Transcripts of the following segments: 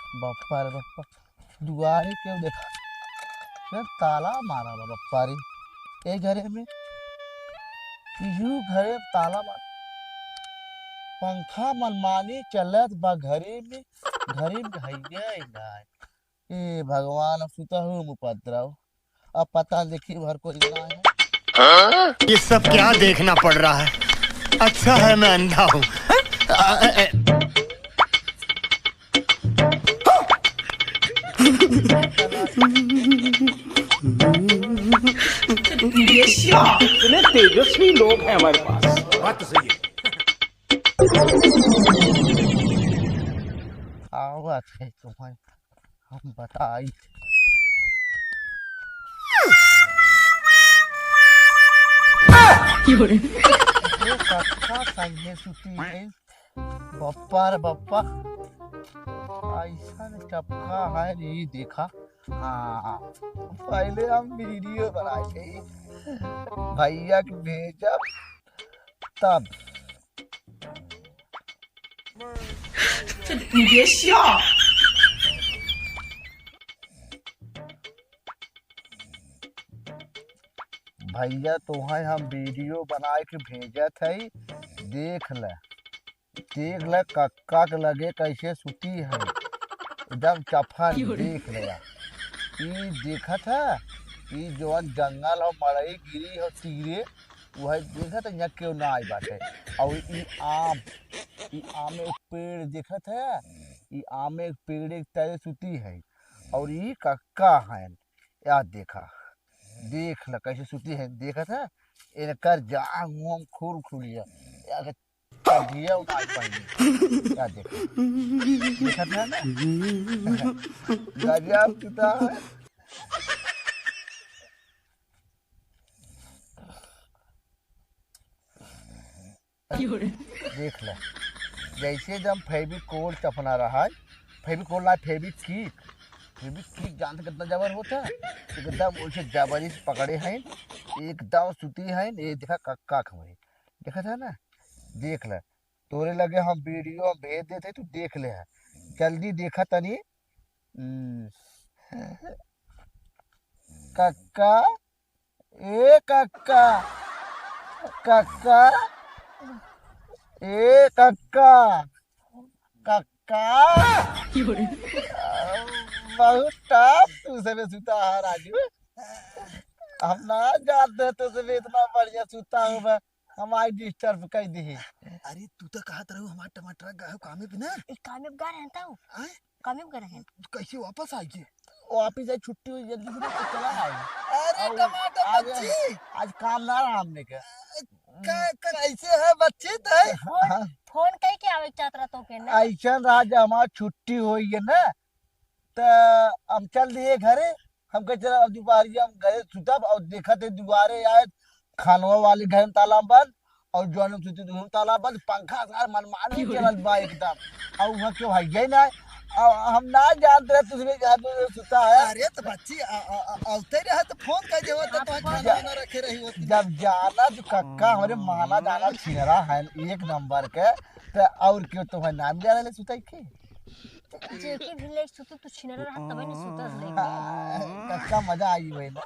बप्पा रे बप्पा, दुआरे क्यों देखा? मैं ताला मारा बा बप्पा रे। ए घरे में यू घरे में ताला मार, पंखा मनमानी चलत बा घरे में भैया ना। ए भगवान, अब सुता हूँ उपद्रव। अब पता देखी भर को ना है। ये सब क्या देखना पड़ रहा है? अच्छा है मैं अंधा हूँ। इतने तेजस्वी लोग हैं हमारे पास। बात तो सही है। आवाज है तुम्हारी, हम बताई। ये कक्का संगे सुती है बप्पा रे बप्पा। ऐसा चपका है नहीं देखा। हाँ, पहले हम वीडियो बनाए थे, भैया की भेजा तब। भैया तुम्हें हम वीडियो बनाए के भेजा थे, देख ले कक्का के लगे कैसे सुती है, एकदम चफन। देख लिया ये देखा था, ये जो जंगल हो मड़ई गिरी हो तीरे, वह देखा था यहाँ क्यों ना आई बाटे। और ये आम में एक पेड़ देखा था, ये आम में एक पेड़ एक तरह सुती है। और ये कक्का है यार, देख ल कैसे सुती है। देखा था इनकर जांग मुंह खूर खुलिया यार, तभिया उठाई पाएंगे क्या। देखा था ना गजब सुता है। देख ले जैसे जब फेविकोल चपना रहा है, फेविकोल ना फेविक्विक जानते कितना जबर होता है, एकदम उसे जबरी से पकड़े हैं, एकदम सुती है। ये देखा कक्का खबरे, देखा था ना। देख ले तोरे लगे हम वीडियो भेज देते तू देख ले है, जल्दी देखा तनी। कक्का, ए कक्का, कक्का, ए कक्का, कक्का। बहुत टफ तू सब सुता है राजू, हम ना जानते तो सब इतना बढ़िया सुता हो, हमारी डिस्टर्ब कर दी। अरे तू तो कहा तरह हमारा टमाटर गाय कामे पे ना एक कामयाब गा रहता हूँ, कामयाब गा रहे हैं। कैसे वापस आई जे? वापिस आई, छुट्टी हुई जल्दी से तो चला आए। अरे टमाटर बच्ची, आज काम ना रहा हमने का। कैसे है बच्चे? फोन कई के आवे चाहत रहा तो के ना। ऐसा राज हमारी छुट्टी हुई है ना, तो हम चल दिए घरे। हम कह चला अब दोपहर हम घरे सुतब, और देखा थे दुआरे आए खानवा वाले घर में ताला बंद, और जो सुते ताला बंद, पंखा मनमानी चलल बा एकदम। और वहाँ क्यों है ना, हम ना जानते रहे तुझे घर में सुता है। अरे तो बच्ची आते रहे तो फोन कर दे, तो खाना वाना रखे रही होती। जब जाना तो कक्का हमारे माना जाना छिनरा है एक नंबर के, तो और क्यों तुम्हें नाम जाने ले सुताई के जेके भी ले सुते तू छिनरा रहा तब नहीं सुता ले। कक्का मजा आई हुई ना।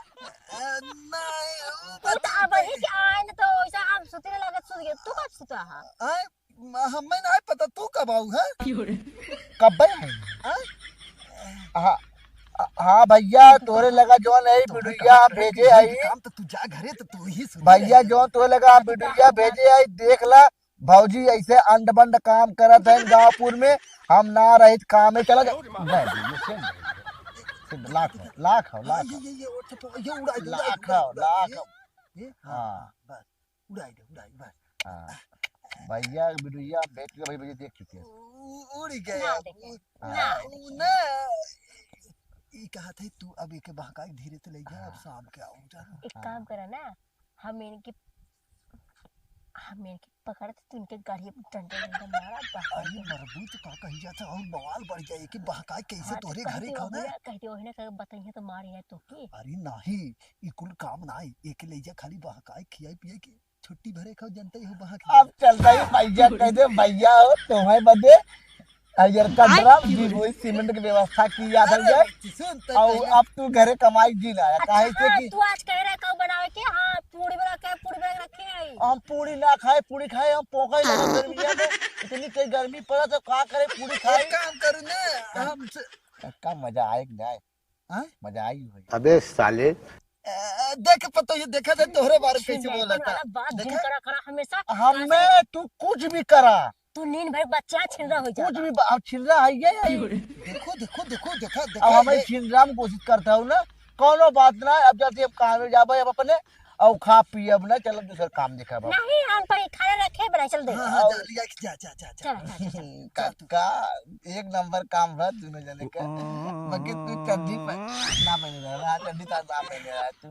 नहीं तो अब ही के आए न तो ऐसा हम सुते लगत सुत गए, तू कब सुता है? हमें नहीं पता तू कब आऊ है। कब है? हाँ हाँ भैया, तोरे लगा जो नहीं वीडियो भेजे आई, काम तो तू जा घरे तो तू ही सुन। भैया जो तोरे लगा वीडियो भेजे आई, देख ला भौजी ऐसे अंड बंड काम करत है गाँवपुर में, हम ना रहित काम में चला लाख लाख लाख ये उड़ाई लाख हाँ उड़ाई बस। हाँ भैया वीडियो भेज के भाई भैया देख चुके हैं। उड़ गया ना ये कहा था तू अब एक बहकाई धीरे से ले जा, अब शाम के आऊं जा। एक काम करा ना, हम इनके पकड़ते तो इनके गाड़ी डंडा डंडा मारा बहा। अरे मरबू तो का कही जाता और बवाल बढ़ जाए कि बहकाई कैसे तोरे घरे खाओ ना। कहते हो ना बताइए तो मार है तो के। अरे नहीं ई कुल काम ना एक ले जा, खाली बहकाई खियाई पियाई के छुट्टी भरे खाओ, जनता ही हो बहा। अब चल रही भैया कह दे, भैया हो तुम्हें बदे यार का ड्राम जी वही सीमेंट की व्यवस्था की याद है और अब तू घरे कमाई जी ना काहे से हाँ, कि तू आज कह रहा है कब बनावे के हाँ पूरी बना के पूरी बना के रखे आई हम पूरी ना खाए पूरी खाए हम पोका ही लगा गर्मिया में इतनी तेज गर्मी पड़ा तो का करे पूरी खाए काम करू ना हम का मजा आए कि जाए हाँ मजा आई भाई अबे साले देख पता ये देखा था तोहरे बारे में कैसे बोला था बात दिन करा करा हमेशा हमें तू कुछ भी करा तू नींद भर बच्चा छिन रहा हो जा कुछ भी छिलरा है ये देखो देखो देखो देखा अब देखा हमें छिलरा में कोशिश करता हूँ ना कोनो बात ना अब जल्दी हम काम में जाबे अब अपने और खा पी अब ना चलो दूसरा काम देखा अब नहीं हम पर खाना रखे बना चल दे हाँ हाँ जा लिया जा जा जा जा चल का एक नंबर काम है दोनों जने का मगर तू चड्डी ना पहने रहा चड्डी तो ना पहने रहा तू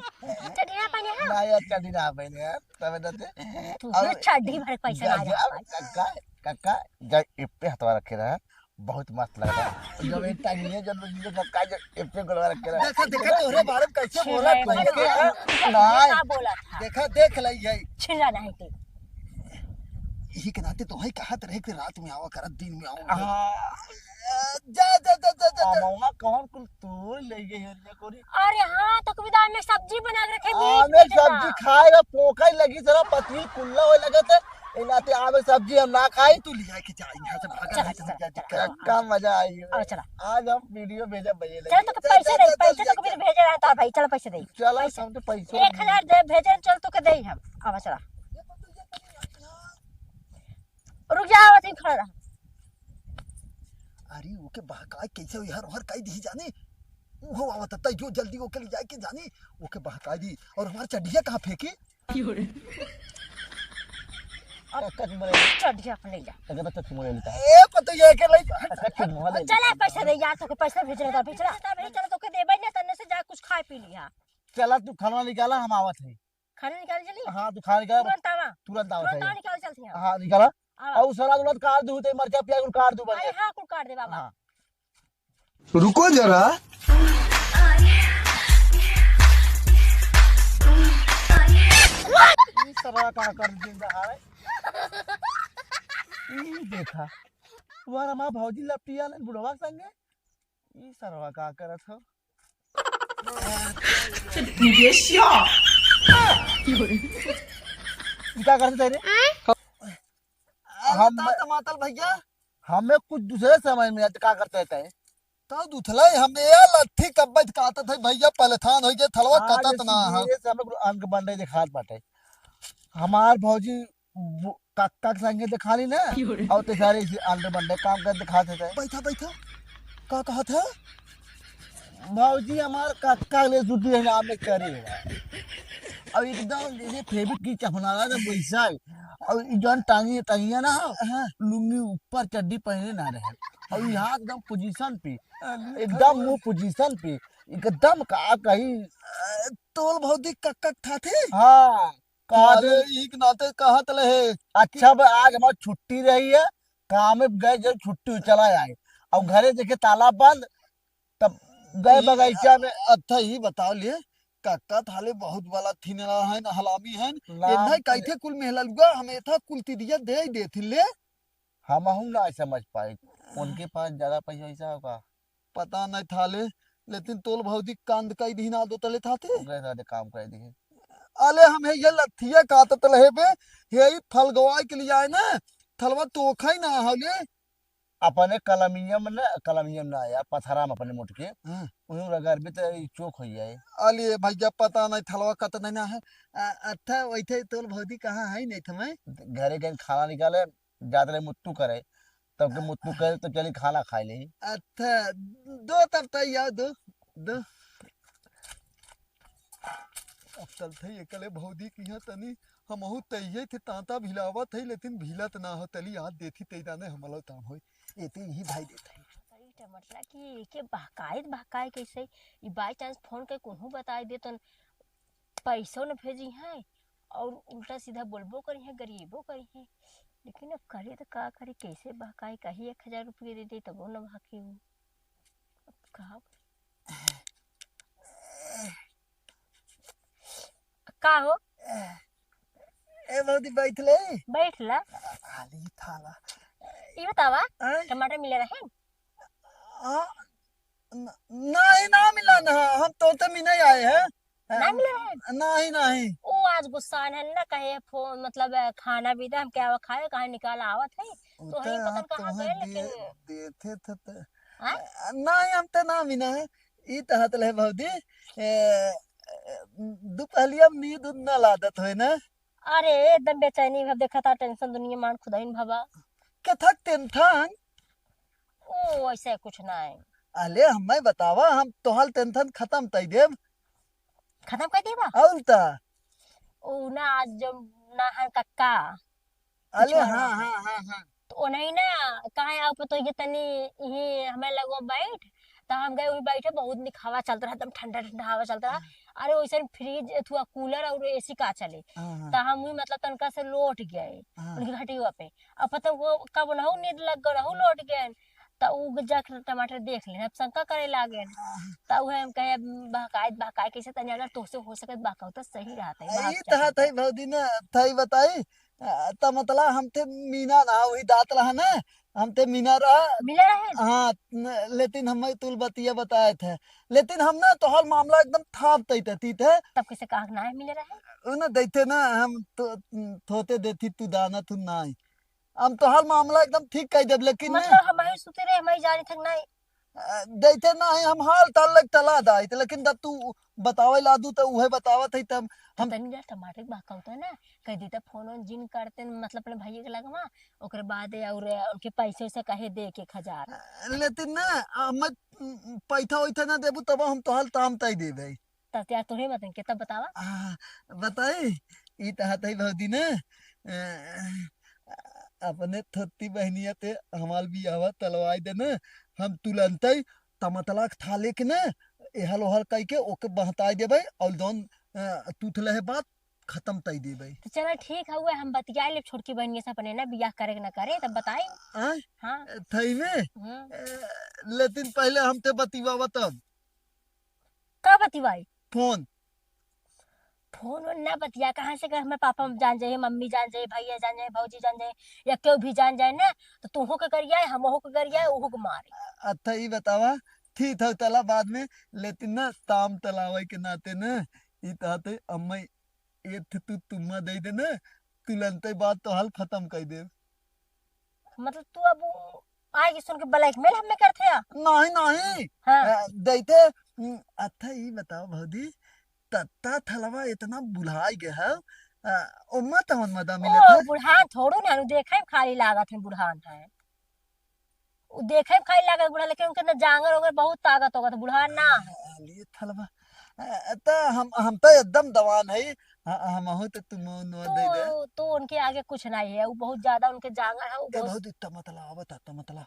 चढ़िया पानी है ना यार चड्डी ना पहने यार तब दते तू फिर चढ़ी भर पैसा ना जा काका काका जब इप्पे हथवा रखे रहा बहुत मस्त लग रहा है जब एक टांगिए जब मुझे काका जब इप्पे गोलवा रखे रहा देखा देखा तोहरे बारे में कैसे बोला तू ना क्या बोला था देखा देख लई है छिला नहीं थे यही के नाते तो है कहा रहे कि रात में आवा कर दिन में आऊं हां जा जा जा जा जा मामा कौन कुल तू ले गई हरिया कोरी अरे हाँ तो कविता में सब्जी बना के रखे आमे सब्जी खाएगा पोखा ही लगी जरा पतली कुल्ला होए लगत है इनाते आमे सब्जी हम ना खाई तू लिया के जा यहां से भागा का मजा आई अब चला आज हम वीडियो भेजा भैया चल तो पैसे दे पैसे तो कभी भेजे रहा था भाई चलो पैसे दे चलो हम तो पैसे 1000 दे भेजे चल तो के दे हम अब चला रुक जा आवत ही खड़ा रहा अरे ओके बहकाई कैसे हो यार हर काई दी जाने वो आवत त जो जल्दी ओके ले जाए के जाने ओके बहकाई दी और हमार चढ़िया कहां फेंकी कट मरे चढ़िया अपन ले जा अगर बच्चा तुम लेता है ए पता ये के ले कट मोह ले चला पैसे दे यार तो के पैसे भेज रहा था भेज रहा था भाई चलो तो के देबे ना तन्ने से जा कुछ खा पी लिया चला तू खाना निकाला हम आवत है खाना निकाल चली हां तू खाना निकाल तुरंत आवा तुरंत आवत तुरंत है निकाल चलती है हां निकाला आवा और सलाद उलद काट दूं ते मरचा प्याज काट दूं अरे हां कुल काट दे बाबा हां रुको जरा ई सरवा का कर दिन है ई देखा तुम्हारा मां भौजी लपटिया ने बुढ़वा संगे ई सरवा का करत हो क्या करते तेरे हम टमाटर भैया हमें कुछ दूसरे समय में क्या करते थे तो दुथले हमें ये लट्ठी कब्बत काटत है भैया पलथान हो गए थलवा कटत ना है हमें अंक बंडे दिखात बाटे हमार भौजी काका के संगे दिखाली ना और ते सारे अंक बंडे काम कर दिखाते थे बैठा बैठा का कहा था भौजी हमार काका ले छुट्टी है नाम में करे अब एकदम जैसे फेविक की चपनाला ना पैसा और जौन टांगी टांगिया ना लुंगी ऊपर चड्डी पहने ना रहे और यहाँ एकदम पोजीशन पे एकदम मुंह पोजीशन पे एकदम का कहीं तोल भौजी कक्का था थे हाँ अरे एक नाते कहत रहे अच्छा आज हमारी छुट्टी रही है काम में गए जब छुट्टी चला आए और घरे देखे ताला बंद तब गए बगीचा में अच्छा ही बताओ लिए काका थाले बहुत वाला थीना है ना हलामी है इन्हें कैथे कुल मेहला लुगा हमें था कुल तिदिया दे देती ले हम ना समझ पाए उनके पास ज्यादा पैसा वैसा होगा पता नहीं थाले लेकिन तोल भौजी कांद कई दिन आ दो तले थाते काम कर दिए अले हमें ये लथिया काटत रहे बे ये फल गवाए के लिए आए ना थलवा तोखा ही ना हले अपने कलमियम ना यार पथरा में अपने मुठ के उन्हें रगर भी तो चोक हो जाए अले भैया पता नहीं थलवा कत नहीं ना है अच्छा वैसे तोल भौजी कहाँ है नहीं थमे घरे के खाना निकाले ज्यादा मुत्तू करे तब के मुत्तू करे तो चली खाना खा ले अच्छा दो तब तैयार दो दो अब चलते एकले भौजी की तनी हमहु तैये थे तांता भिलावा थे लेकिन भिलत ना हो तली याद देती तैदा ने हमला काम होई एते ही भाई देते मतलब कि के बहकाए कैसे ई बाय चांस फोन के कोनहु बताई दे तो पैसों न भेजी है और उल्टा सीधा बोलबो करी है गरीबो करी है लेकिन अब करे तो का करे कैसे बहकाए कहीं 1000 रुपये दे दे तब न भाके हो अब कहा का हो ए भौजी बैठ ले बैठ ला खाली थाला ये बतावा आय? टमाटर मिले रहे आ, नहीं ना मिला ना, हम तो मिले आए हैं। ना मिले रहे नहीं नहीं। ओ आज गुस्सा है ना कहे फोन मतलब खाना भी था हम क्या खाए कहाँ निकाल आवत है तो उते ही हम पता कहाँ गए लेकिन देते थे तो हाँ? नहीं, हम तो ना मिला है। ई तहत ले भौजी दोपहलिया में नींद उद ना लादत है ना। अरे एकदम बेचैनी भब देखा था टेंशन दुनिया मान खुदाइन भवा के थक टेंशन। ओ ऐसे कुछ ना है अले हमें बतावा, हम तोहल टेंशन खत्म तई देव। खत्म कर दिया और ता ओ ना आज जब ना है कक्का अले पिछवाड़ा हाँ पे हाँ हाँ हाँ। तो ओ नहीं ना कहाँ आओ पे तो ये तनी ये हमें लगो बैठ तो हम गए वही बैठे बहुत निक हवा चलता रहा एकदम ठंडा ठंडा हवा चलता रहा अरे वैसे फ्रिज अथवा कूलर और एसी का चले हाँ तो हम भी मतलब तनका से लौट गए हाँ। उनकी घटिया पे अब पता वो कब नहु नींद लग गए रहू लौट गए तो उ जाके टमाटर देख ले अब शंका करे लागे तो उहे हम कहे बहकाए कैसे तनी अगर तोसे हो सके बहकाओ तो सही रहता है ई तहा थई भौजी ना थई बताई त मतलब हम ते मीना ना वही दात रहा ना, हम ते मीना रहा। मिले रहे हाँ लेकिन हमें तुल बतिया बताए थे, लेकिन हम ना तोहर मामला एकदम थाप तई थे। तब कैसे कहा ना है मिले रहे उ ना देते ना हम तो थोते देती तू दाना तू नहीं, हम तोहर मामला एकदम ठीक कह देब। लेकिन ना मतलब हमारे सुते रहे हमारी जानी थक नहीं देते ना हम हाल ताल लग तला दाई लेकिन जब तू बतावे लादू तो उहे बतावत है तब तो हम। तनी यार टमाटर बहका होता है ना कह देता फोन ऑन जिन करते न, मतलब अपने भाई के लगवा ओकरे बाद और उनके पैसे से कहे दे के 1,000 लेकिन ना हम पैसा वैसा ना देबू तब हम तोहल ताम तय देबे। तब यार तुम्हें बताएं के तब बतावा बताई ई तहत है भौजी ना अपने थोती बहनिया ते हमाल बियाह तलवाई दे ना, हम तुरंत तमतलाक थाले के ना एहल ओहल कह के ओके बहताई देबे और दोन तूथले है बात खत्म तई देबे। तो चलो ठीक है हुए हम बतिया ले छोटकी बहन से अपने ना बियाह करे के ना करे तब बताई आय हाँ थई में लेकिन पहले हम ते बतिवा तब कब बतिवाई फोन। फोन वोन ना बतिया कहाँ से कर हमें पापा जान जाए मम्मी जान जाए भैया जान जाए भौजी जान जाए या क्यों भी जान जाए ना तो तुहो के करिया हमहो के करिया ओहो के मारे अच्छा ई बतावा ठीक था तला बाद में, लेकिन ना ताम तलावे के नाते ना ई ताते अम्मा ये तू तुम्मा दे दे ना तुरंत बात तो हल खत्म कर दे। मतलब तू अब आगे सुन के ब्लैकमेल हमें करते हैं नहीं नहीं हाँ देते। अच्छा ई बताओ भौजी तत्ता थलवा इतना बुढ़ाई गया है उम्मा तवन मदा मिले ओ थे। बुढ़ान थोड़ो ना देखे में खाली लागत है बुढ़ान है वो देखे में खाली लागत बुढ़ा लेकिन उनके अंदर जांगर वगैरह बहुत ताकत होगा तो बुढ़ान ना है लिए थलवा तो हम तो एकदम दवान है। हम हो तो तुम नो दे दे। तो उनके आगे कुछ नहीं है वो बहुत ज्यादा उनके जांगर है वो ए बहुत बहुत इतना मतला आवत आता मतला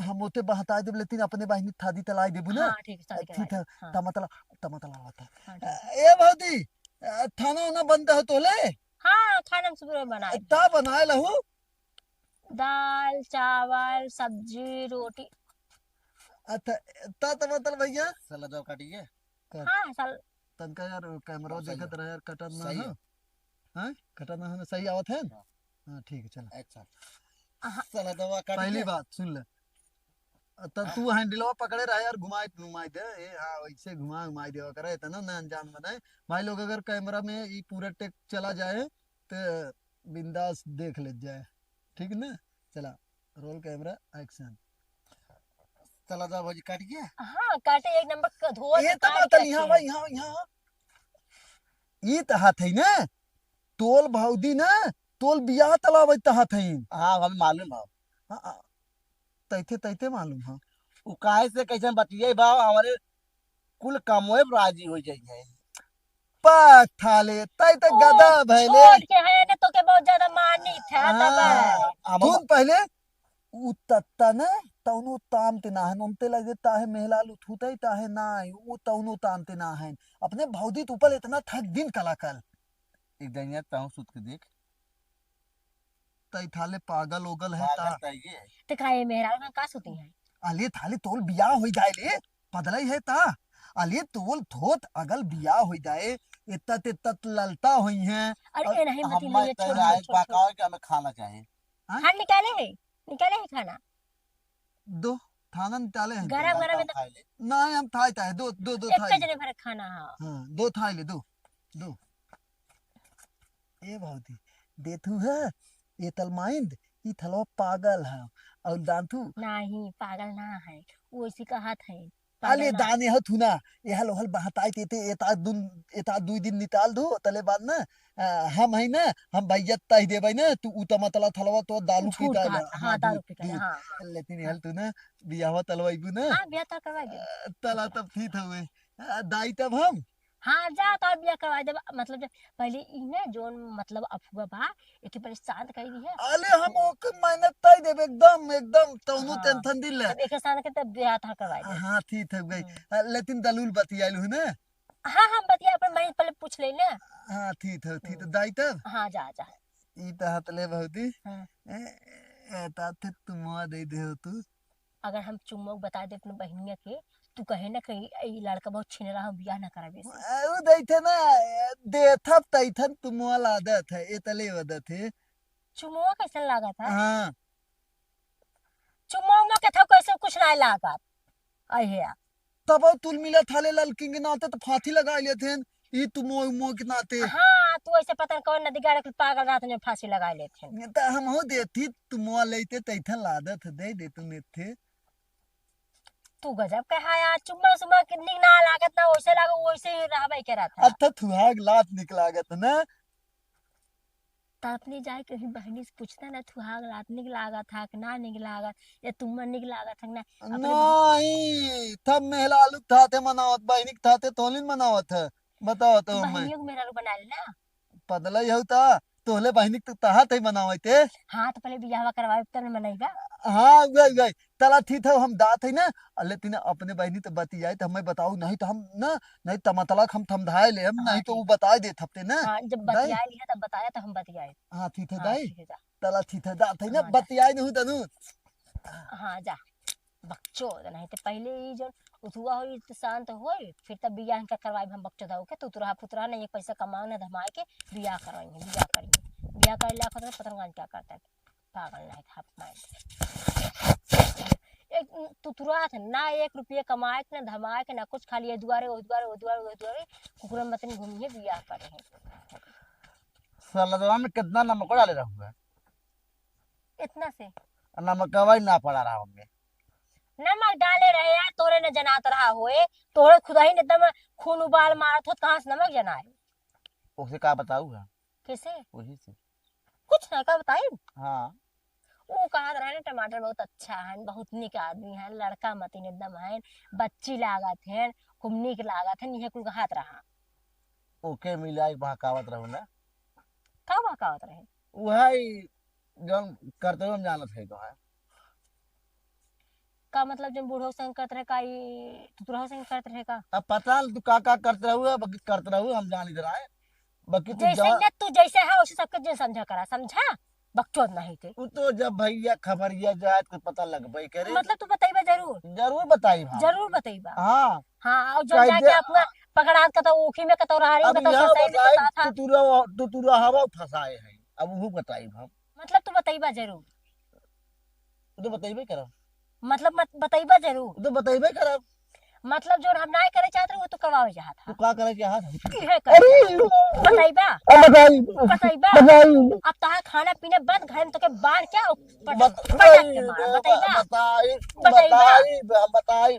हम ओते बहता देब लेकिन अपने बहिनी थादी तलाई देबू ना। हाँ ठीक है शादी ठीक है हाँ तमतला आवता हाँ ठीक ए भौजी थाना ना बनता हो तोले हाँ खाना में सुबह बनाए ता बनाए लहू दाल चावल सब्जी रोटी अच्छा ता मतलब भैया सलाद काटिए हाँ साल तनका यार कैमरा हाँ, सही देखत रहे यार कटन ना सही है। है। हां कटन ना है सही आवत है हाँ। हां ठीक है चल। अच्छा सलाद काटिए पहली बात सुन ले तब तू हैंडलवा पकड़े रहा यार घुमाई दे ए हाँ वैसे घुमाई देवा करे इतना ना अनजान बनाए भाई लोग। अगर कैमरा में ये पूरा टेक चला जाए तो बिंदास देख ले जाए ठीक ना। चला रोल कैमरा एक्शन। सलाद भाजी काटिए हाँ काटे एक नंबर का धो ये के तो काट बात के है यहाँ रखे। भाई यहाँ ये तो हाथ है ना तोल भाउदी ना तोल बियाह तलावे तो हाथ है। हाँ हमें मालूम है तैथे तैथे मालूम है उ काहे से कैसे बतिये भाव हमारे कुल कामों राजी हो जाइए। पाक थाले तै तो ओ, गदा भैले। छोड़ के है ना तो के बहुत ज्यादा मानी था तब तुम पहले उतत्ता ना तौनो ताम ते ना है उनते लगे ताहे मेहला लुथुते ताहे ना वो तौनो ताम ते ना है अपने भौदी ऊपर इतना थक दिन कलाकल एक दिन यार ताऊ सुत के देख तै थाले पागल ओगल है ता पागल ताइए तो खाए मेहरा का सुती है अले थाले तोल बियाह हो जाए ले पदलाई है ता अले तोल थोत अगल बियाह हो जाए इतना ललता हुई है। अरे नहीं मत हम ये छोड़ आए छोड़ पकाओ कि हमें खाना चाहिए। खान निकाले है निकाले है खाना दो थाना निकाले हैं गरम गरम खा ले। नहीं हम थाई ताए दो दो दो एक थाई जने भर खाना हाँ हाँ दो थाई ले दो दो ये बहुत ही देथू है ये तलमाइंद ये थलवा पागल है और दांतू नहीं पागल ना है वो इसी का हाथ है अले पागल ना। दाने हो थुना ये हल हल बहताई तेते एता दुई दिन निकाल दो तले बाद ना हम है ना हम भैया ताई देबै ना तू उता मतला थलवा तो दारू झूठ पीता कहा हाँ दारू पीता है, हाँ लेकिन हल तू ना बियाह तलवाइबू ना हाँ ब्याह तो करवा दे तला तब ठीक हुए दाई तब हम हाँ जा तो ब्याह करवा दे मतलब जब पहले ई ना जोन मतलब अफुआ बा एके पहले शांत कर दी है अले हम ओके मेहनत ताई देब एकदम एकदम तौनो हाँ। टेंशन दिल तब एक शांत के तब ब्याह था करवा दे हाँ ठीक हो गई लेकिन दलूल बतियालू है ना हाँ हम बतिया अपन मैं पहले पूछ ले ना हाँ ठीक दाई तब हाँ जा जा ई तहत ले बहुती हाँ। ताते तुम दे दे हो तू अगर हम चुम्मक बता दे अपने बहनिया के तू कहे ना कहीं ई लड़का बहुत छिन रहा हम ब्याह ना कराबे से वो दैथे ना देथब तैथन तुम आदत है ये तले आदत है चुम्मा कैसे लगा था हाँ चुम्मा में के था कैसे कुछ नहीं लगा आई है तब वो तुल मिला थाले लड़की के नाते तो फांसी लगा लिए थे ई तुम के नाते हाँ तू ऐसे पता कौन नदी गाड़ के पागल रात में फांसी लगा लेते हैं तो हम हो देती तुम लेते तैथन लादत दे दे तुम थे तू गजब कहा यार चुम्मा सुम्मा कितनी ना लागत ना वैसे लागो वैसे ही रहबे के रहा था अच्छा थुहाग लात निकलागत ना तो अपनी जाए कहीं बहनी से पूछता ना थुहाग रात निकलागा था कि ना निकलागा या तुम निकलागा था ना नहीं तब मेहला आलू थाते मनावत बहनिक थाते तोलिन मनावत है बताओ तो मैं बहनियों को मेरा रू बना लेना पदला यहू ता तोहले बहनिक तो तहात है मनावते हाँ तो पहले बियाह करवाए तब न मनाएगा हाँ गई तला ठीक है हम दात है ना अल्ले तीने अपने बहनी तो बती जाए तो हमें बताऊ नहीं तो हम ना नहीं तमतलाक हम थमधाए ले हम नहीं तो वो बता दे थपते ना हाँ जब बतिया लिया तब बताया तो हम बतियाए हाँ ठीक है हाँ दाई ठीक है जा तला ठीक है दात है ना हाँ, जा। बतियाए नहीं तनु हाँ जा बच्चो नहीं तो पहले ही जो उठुआ हो तो शांत हो फिर तब बियाह का करवाए हम बच्चो था के तुतरा पुतरा ने एक पैसा कमाओ ना धमाए के बियाह करवाएंगे बियाह करेंगे बियाह कर लिया खतर पतंगान क्या करता है पागल नहीं था माइंड एक तुतरा था ना 1 रुपया कमाए के ना धमाए के ना कुछ खाली ये दुआरे वो दुआरे वो दुआरे वो दुआरे कुकुर मतन घूमिए बियाह करे हैं सलादवा में कितना नमक डाले रहूंगा इतना से नमक हवा ना पड़ा रहा हमें नमक डाले रहे यार तोरे ने जनात रहा होए तोरे खुदा ही ने एकदम खून उबाल मारत हो कहां से नमक जनाए उसे क्या बताऊंगा कैसे वही से कुछ ना का बताई हाँ वो कहा रहा है टमाटर बहुत अच्छा है बहुत निक आदमी है लड़का मतीन एकदम है बच्ची लागत है खूब निक लागत है यह कुल हाथ रहा ओके मिलाई बहकावत रहू ना का बकावत रहे वही जो करते हुए हम जानत है तो है का मतलब जब बूढ़ो संग करत रहे का ई तुतुरहो संग करत रहे का अब पता नहीं तू का करते रहू बाकी करते रहू हम जान इधर आए बाकी तू जैसे जा ने तू जैसे है वैसे सबके जो समझा करा समझा बकचोद नहीं थे तू तो जब भैया खबरिया जाए तो पता लग भाई करे मतलब तू बताइबा जरूर जरूर बताई भाई जरूर बताइबा हाँ हाँ और जब चाहे जाके अपना पकड़ात का तो ओखी में कतो रहारी अब में कतो यहाँ ससाई में बताई कतो था तू हवा फंसाए है अब वो बताई हम मतलब तू बताइबा जरूर तू तो बताइबे करब मतलब मत बताइबा जरूर तू तो बताइबे करब मतलब जो हम ना करे चाहते रहे वो तो करवावे चाहत तू था का करे चाहत इहे कर बताइबा बताई बताइबा बताई अब तहां खाना पीना बंद घर में तो के बाहर क्या बताई बताइबा बताई बताइबा। बताई हम बताई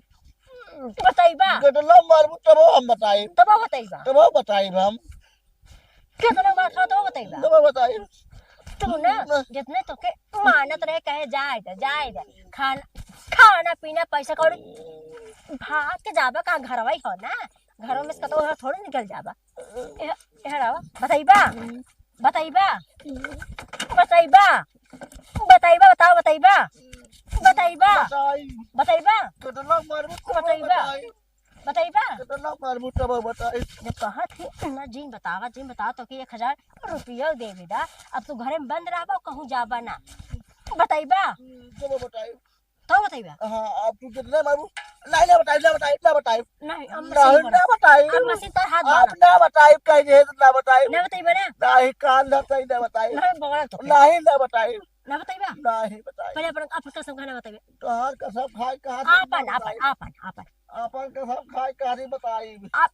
बताइबा गटलो मारबू तब हम बताई तब बताइबा तब बताई हम कितना बात हो तो बताइबा तब बताई तू ना जितने तो के मानत रहे कहे जाए खाना पीना पैसा कौड़ी भाग के जाबा कहाँ घरवा ही हो ना घरों में कतो थोड़ी निकल जाबा बताइबा बताइबा बताइबा बताइबा बताओ बताइबा बताइबा बताई बताइबा गटलो मारबू बताइबा बताइबा गटलो मारबू तब बताई जब कहा थी ना जिन बतावा तो कि 1000 रुपया दे विदा अब तू घरे में बंद रहबा कहूँ जाबा ना बताइबा तब बताई तो बताइबा हाँ अब तू कितने मारू नहीं बताई ना बताई नहीं हम नहीं ना बताई हम मसीन तर हाथ आप बाला ना बताई कहीं जे ना बताई ना बताइबा ना नहीं कान धरता ही ना बताई नहीं बगल तो नहीं ना बताई ना बताइबा नहीं बताई पहले अपन कसम खाना बताइबे कहाँ कसम खाए कहाँ आपन कसम खाए कहाँ बताई आप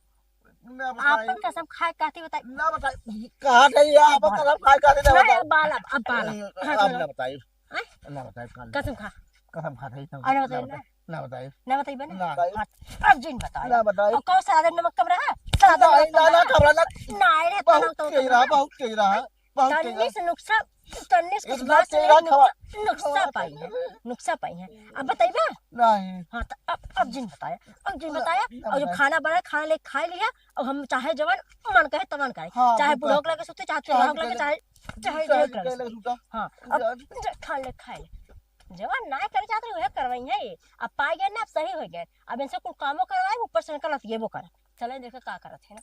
ना बताई आपन कसम खाए काती बताई ना बताई कहाँ नहीं है आपन कसम खाए कहाँ ना नहीं बताई अब बाल अब ना बताई हैं? ना बताई कसम खा कसम खा रही ना बताई ना बताई ना बताइबे ना ना बताई अब जिन बता ना बताई और कौन सा आदमी नमक कम रहा सादा ना ना खबरा ना नहीं रे बहुत कह रहा बहुत कह रहा बहुत कह तन्नी से नुक्सा तन्नी से कुछ इतना बात से तेरा खवा नुक्सा पाई है अब बताइबे नहीं हाँ तो अब जिन बताया और जब खाना बना खाना ले खा लिया और हम चाहे जवान मन कहे तमन करे हाँ, चाहे बिल्कुल। बुढ़ोक लगे सुते चाहे चौहाक लगे चाहे देख लगे हाँ अब खा ले जवान ना करे चाहते वह करवाई है ये अब पाई गए ना अब सही हो गए अब इनसे कुछ कामों करवाए ऊपर से निकल ये वो कर चले देखो का करत है ना